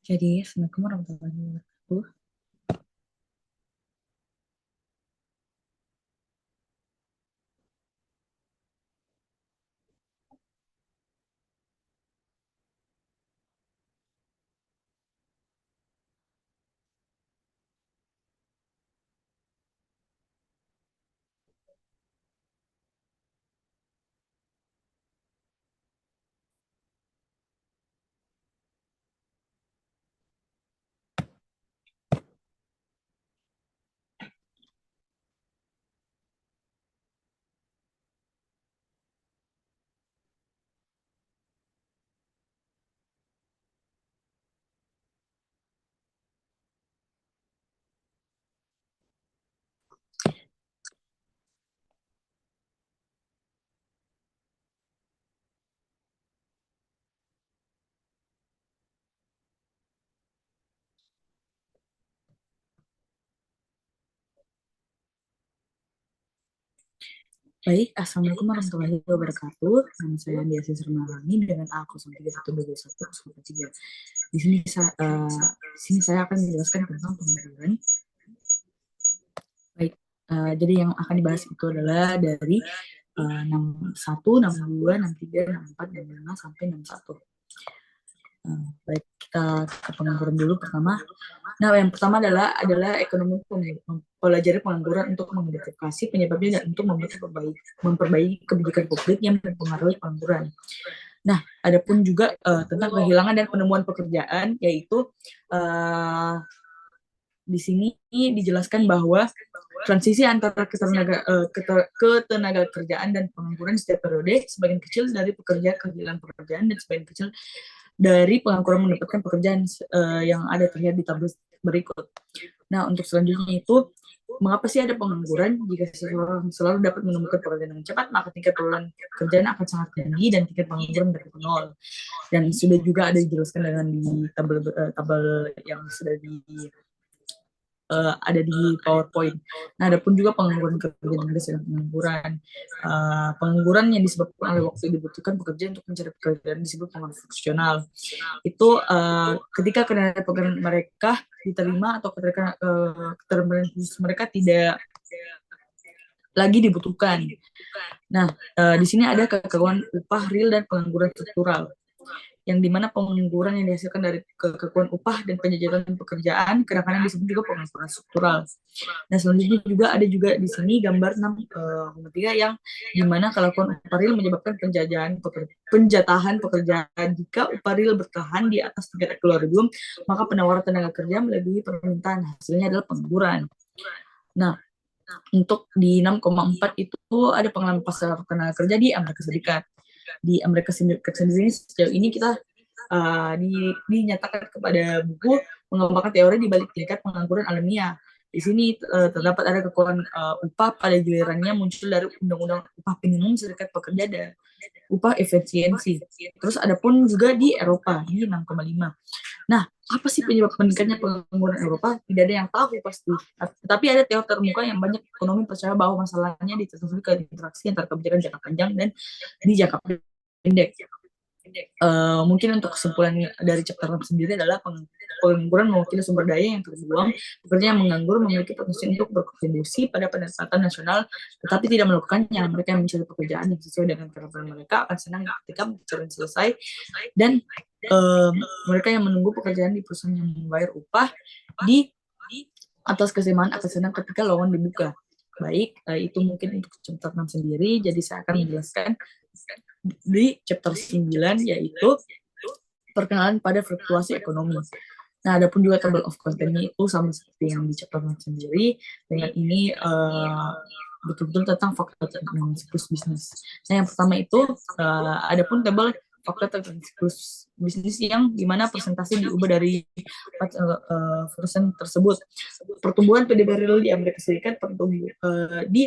Jadi, Assalamualaikum warahmatullahi wabarakatuh. Baik, Assalamualaikum warahmatullahi wabarakatuh. Nama saya Andi Aziz Hermalani dengan A03122103. Di sini saya akan menjelaskan tentang pengangguran. Baik, jadi yang akan dibahas itu adalah dari 61, 62, 63, 64, 65 sampai 61. Baik, kita ke pengangguran dulu pertama. Nah, yang pertama adalah ekonomi mempelajari pengangguran untuk mengidentifikasi penyebabnya dan untuk memperbaiki kebijakan publik yang mempengaruhi pengangguran. Nah, adapun juga tentang kehilangan dan penemuan pekerjaan, yaitu di sini dijelaskan bahwa transisi antara ketenaga kerjaan dan pengangguran setiap periode, sebagian kecil dari pekerja kehilangan pekerjaan dan sebagian kecil dari pengangguran mendapatkan pekerjaan yang ada terlihat di tabel berikut. Nah, untuk selanjutnya itu, mengapa sih ada pengangguran? Jika seseorang selalu dapat menemukan pekerjaan dengan cepat, maka tingkat peluang pekerjaan akan sangat tinggi dan tingkat pengangguran mendekat nol. Dan sudah juga ada dijelaskan dengan di tabel yang sudah ada di PowerPoint. Nah, adapun juga pengangguran kerja dan hasil pengangguran. Pengangguran yang disebabkan oleh waktu yang dibutuhkan pekerja untuk mencari pekerjaan disebut pengangguran fungsional. Itu ketika pekerjaan mereka diterima atau ketika keterampilan khusus mereka tidak lagi dibutuhkan. Nah, di sini ada kekekuatan upah real dan pengangguran struktural, yang dimana pengangguran yang dihasilkan dari kekekuatan upah dan penjajahan pekerjaan kadang-kadang disebut juga pengangguran struktural. Nah, selanjutnya juga ada juga di sini gambar 6,3 yang dimana kelakuan upah real menyebabkan penjatahan pekerjaan. Jika upah real bertahan di atas tingkat equilibrium, maka penawaran tenaga kerja melebihi permintaan. Hasilnya adalah pengangguran. Nah, untuk di 6,4 itu ada pengalaman pasar tenaga kerja di Amerika Serikat. Di Amerika Serikat sendiri sejauh ini kita dinyatakan kepada buku mengembangkan teori di balik tingkat pengangguran alamiah. Di sini terdapat ada kekuatan upah pada gilirannya muncul dari undang-undang upah minimum serikat pekerja dan upah efisiensi. Terus ada pun juga di Eropa di 6,5. Nah, apa sih penyebab meningkatnya pengangguran Eropa? Tidak ada yang tahu pasti. Tapi ada teori terbuka yang banyak ekonomi percaya bahwa masalahnya ditelusuri ke interaksi antara kebijakan jangka panjang dan di jangka pendek. Mungkin untuk kesimpulan dari chapter 6 sendiri adalah pengangguran mewakili sumber daya yang terbuang. Pekerja yang menganggur memiliki potensi untuk berkontribusi pada pendapatan nasional, tetapi tidak melakukannya. Mereka yang mencari pekerjaan yang sesuai dengan kemampuan mereka akan senang ketika pencarian selesai, dan mereka yang menunggu pekerjaan di perusahaan yang membayar upah di atas keseimbangan akan senang ketika lowongan dibuka. Baik, itu mungkin untuk chapter 6 sendiri. Jadi saya akan menjelaskan di chapter 9, yaitu perkenalan pada fluktuasi ekonomi. Nah, adapun juga table of content-nya itu sama seperti yang di chapter 6 sendiri. Dengan ini betul-betul tentang faktor tentang siklus bisnis. Nah, yang pertama itu adapun tabel faktor tentang siklus bisnis yang dimana persentase diubah dari persen tersebut. Pertumbuhan PDB real di Amerika Serikat di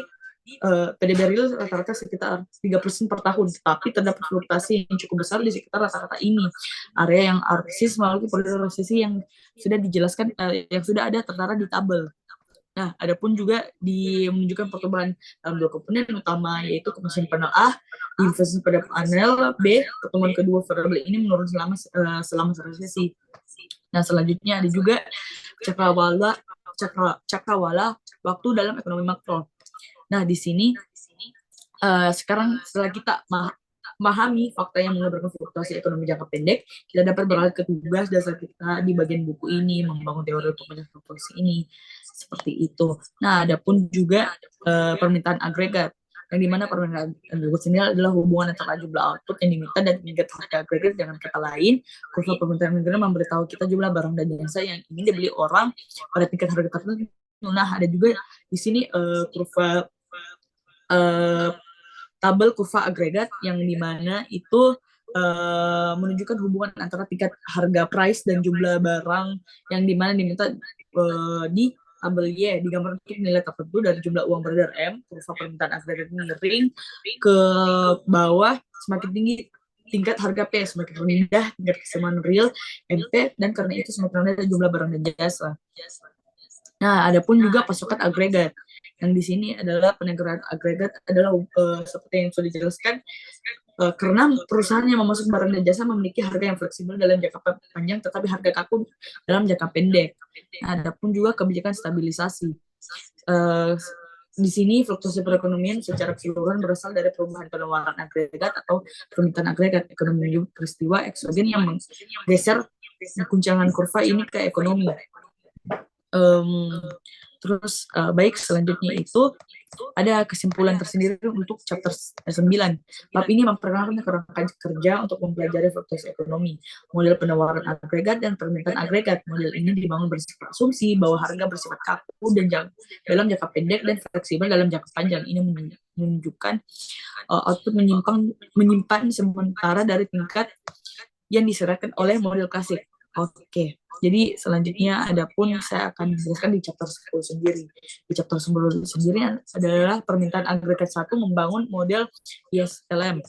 PDB real rata-rata sekitar 3% per tahun, tapi terdapat fluktuasi yang cukup besar di sekitar rata-rata ini. Area yang resesi melalui periode resesi yang sudah dijelaskan, yang sudah ada tertara di tabel. Nah, adapun juga menunjukkan pertumbuhan dalam dua komponen utama, yaitu komponen panel A, investasi pada panel B, pertumbuhan kedua variabel ini menurun selama resesi. Nah, selanjutnya ada juga cakrawala cakrawala waktu dalam ekonomi makro. Nah, di sini sekarang setelah kita memahami fakta yang mengabarkan fluktuasi ekonomi jangka pendek, kita dapat beralih ke tugas dasar kita di bagian buku ini, membangun teori untuk fluktuasi ini. Seperti itu. Nah, ada pun juga permintaan agregat, yang dimana permintaan agregat ini adalah hubungan antara jumlah output yang diminta dan tingkat harga agregat. Dengan kata lain, kurva permintaan agregat memberitahu kita jumlah barang dan jasa yang ingin dibeli orang pada tingkat harga tertentu. Nah, ada juga di sini kurva tabel kurva agregat yang dimana itu menunjukkan hubungan antara tingkat harga price dan jumlah barang yang dimana diminta di tabel Y digambar untuk nilai tertentu dari jumlah uang beredar M. Kurva permintaan agregat miring ke bawah, semakin tinggi tingkat harga P, semakin rendah tingkat keseimbangan real MP, dan karena itu semakin rendah jumlah barang dan jasa. Nah, ada pun juga pasukan agregat. Yang di sini adalah penenggaran agregat adalah seperti yang sudah dijelaskan, karena perusahaan yang memasuk barang dan jasa memiliki harga yang fleksibel dalam jangka panjang, tetapi harga kaku dalam jangka pendek. Nah, ada pun juga kebijakan stabilisasi. Di sini fluktuasi perekonomian secara keseluruhan berasal dari perubahan penawaran agregat atau permintaan agregat ekonomi, peristiwa eksogen yang menggeser guncangan kurva ini ke ekonomi. Terus baik, selanjutnya itu ada kesimpulan tersendiri untuk chapter 9. Bab ini memperkenalkan kerangka kerja untuk mempelajari fluktuasi ekonomi, model penawaran agregat dan permintaan agregat. Model ini dibangun bersifat asumsi bahwa harga bersifat kaku dan dalam jangka pendek dan fleksibel dalam jangka panjang. Ini menunjukkan output menyimpan sementara dari tingkat yang diserahkan oleh model klasik. Oke, jadi selanjutnya adapun saya akan menjelaskan di chapter 10 sendiri. Di chapter 10 sendiri adalah permintaan agregat 1 membangun model ISLM.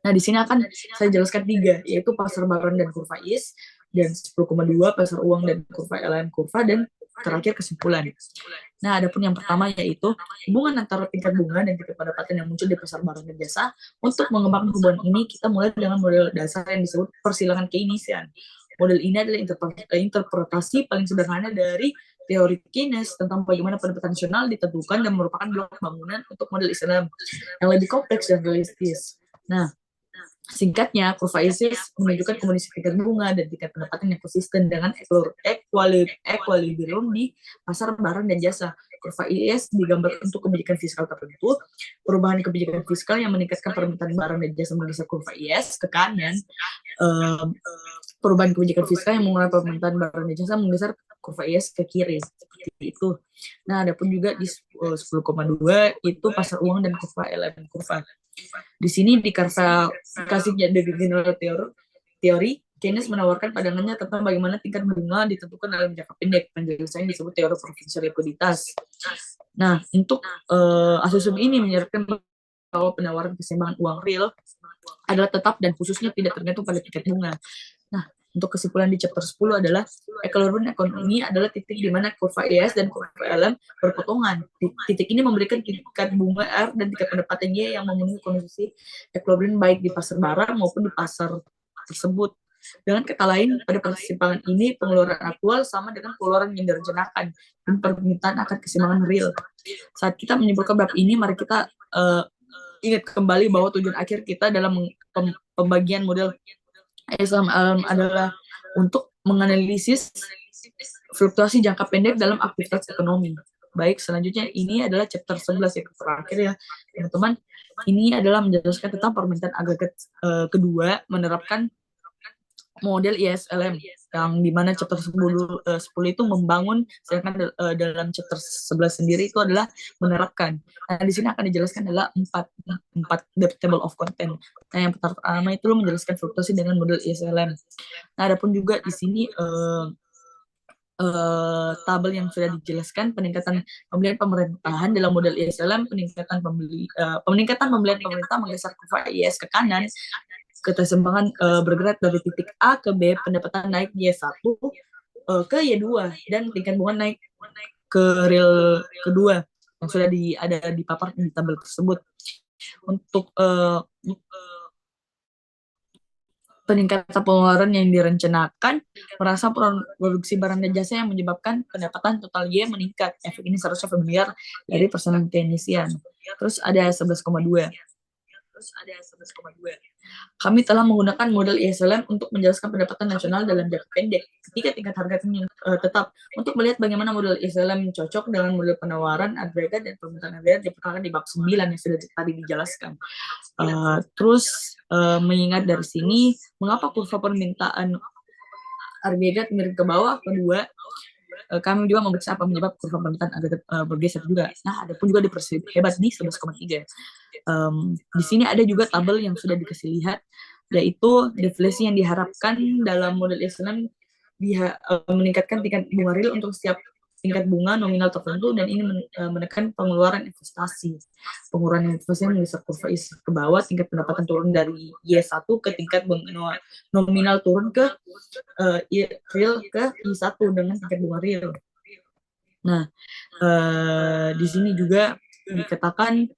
Nah, di sini akan saya jelaskan 3, yaitu pasar barang dan kurva IS, dan 10,2 pasar uang dan kurva LM kurva, dan terakhir kesimpulan. Nah, adapun yang pertama yaitu hubungan antara tingkat bunga dan tingkat pendapatan yang muncul di pasar barang dan jasa. Untuk mengembangkan hubungan ini, kita mulai dengan model dasar yang disebut persilangan Keynesian. Model ini adalah interpretasi paling sederhana dari teori Keynes tentang bagaimana pendapatan nasional ditentukan dan merupakan blok bangunan untuk model Islam yang lebih kompleks dan realistis. Nah, singkatnya, kurva ISIS menunjukkan kondisi tingkat bunga dan tingkat pendapatan yang konsisten dengan equilibrium di pasar barang dan jasa. Kurva IS digambar untuk kebijakan fiskal tertentu. Perubahan kebijakan fiskal yang meningkatkan permintaan barang dan jasa menggeser kurva IS ke kanan. Perubahan kebijakan fiskal yang mengurangi permintaan barang dan jasa menggeser kurva IS ke kiri. Seperti itu. Nah, adapun juga di 10,2 itu pasar uang dan kurva LM kurva. Di sini dikasih dari general teori, Keynes menawarkan pandangannya tentang bagaimana tingkat bunga ditentukan dalam jangka pendek. Penjelasannya disebut teori provinsi likuiditas. Nah, untuk asumsi ini menyarankan bahwa penawaran keseimbangan uang real adalah tetap dan khususnya tidak tergantung pada tingkat bunga. Nah, untuk kesimpulan di chapter 10 adalah equilibrium ekonomi adalah titik di mana kurva IS dan kurva LM berpotongan. Titik ini memberikan tingkat bunga R dan tingkat pendapatan Y yang memenuhi kondisi equilibrium baik di pasar barang maupun di pasar tersebut. Dengan kata lain, pada persimpangan ini pengeluaran aktual sama dengan pengeluaran yang direncanakan dan permintaan akan keseimbangan real. Saat kita menyimpulkan bab ini, mari kita ingat kembali bahwa tujuan akhir kita dalam pembagian model Islam adalah untuk menganalisis fluktuasi jangka pendek dalam aktivitas ekonomi. Baik, selanjutnya ini adalah chapter 11 yang terakhir ya, teman-teman. Ini adalah menjelaskan tentang permintaan agregat kedua, menerapkan model ISLM yang dimana chapter 10 itu membangun, sedangkan dalam chapter 11 sendiri itu adalah menerapkan. Nah, di sini akan dijelaskan adalah empat table of content. Nah, yang pertama itu menjelaskan fluktuasi dengan model ISLM. Nah, adapun juga di sini tabel yang sudah dijelaskan peningkatan pembelian pemerintahan dalam model ISLM, peningkatan pembelian pemerintah menggeser kurva IS ke kanan, keseimbangan bergerak dari titik A ke B, pendapatan naik Y1 ke Y2, dan tingkat bunga naik ke real kedua yang sudah ada di paparan di tabel tersebut. Untuk peningkatan pengeluaran yang direncanakan, merasa produksi barang dan jasa yang menyebabkan pendapatan total Y meningkat. Efek ini seharusnya familiar dari persamaan keynesian. Terus ada 11,2. Kami telah menggunakan model ISLM untuk menjelaskan pendapatan nasional dalam jangka pendek. Ketika tingkat harga tetap, untuk melihat bagaimana model ISLM cocok dengan model penawaran agregat dan permintaan agregat diperkenalkan di bab 9 yang sudah tadi dijelaskan. Mengingat dari sini, mengapa kurva permintaan agregat miring ke bawah? Kedua, kami juga memeriksa apa penyebab kurva permintaan agregat bergeser juga. Nah, ada pun juga diperhebat di 11,3. Di sini ada juga tabel yang sudah dikasih lihat, yaitu deflasi yang diharapkan dalam model Islam meningkatkan tingkat bunga real untuk setiap tingkat bunga nominal tertentu, dan ini menekan pengeluaran investasi. Pengeluaran investasi menggeser kurva ke bawah, tingkat pendapatan turun dari Y1 ke tingkat nominal turun ke real ke I1 dengan tingkat bunga real. Nah, di sini juga dikatakan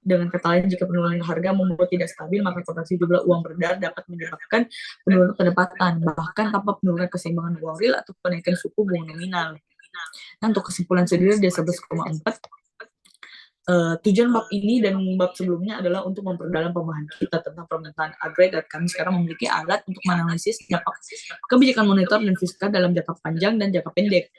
dengan kata lain, jika penurunan harga membuat tidak stabil, maka potensi jumlah uang beredar dapat menyebabkan penurunan pendapatan, bahkan tanpa penurunan keseimbangan uang real atau kenaikan suku bunga nominal. Nah, untuk kesimpulan sendiri di 11,4, tujuan bab ini dan bab sebelumnya adalah untuk memperdalam pemahaman kita tentang permintaan agregat. Kami sekarang memiliki alat untuk menganalisis kebijakan moneter dan fiskal dalam jangka panjang dan jangka pendek.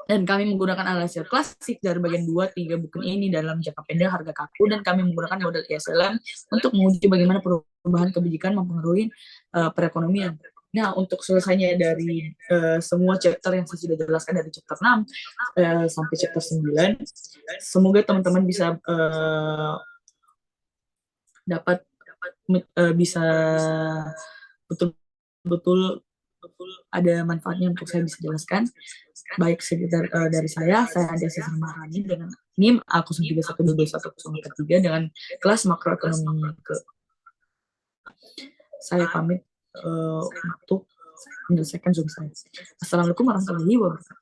Dan kami menggunakan analisis klasik dari bagian 2-3 buku ini dalam jangka pendek harga kaku, dan kami menggunakan model ISLM untuk menguji bagaimana perubahan kebijakan mempengaruhi perekonomian. Nah, untuk selesainya dari semua chapter yang saya sudah jelaskan dari chapter 6 sampai chapter 9, semoga teman-teman bisa bisa betul-betul ada manfaatnya untuk saya bisa jelaskan. Baik, sekitar dari saya ada Sisar Maharani dengan NIM A03122103 dengan kelas makroekonomi ke. Saya pamit untuk menyelesaikan Zoom saya. Assalamualaikum warahmatullahi wabarakatuh.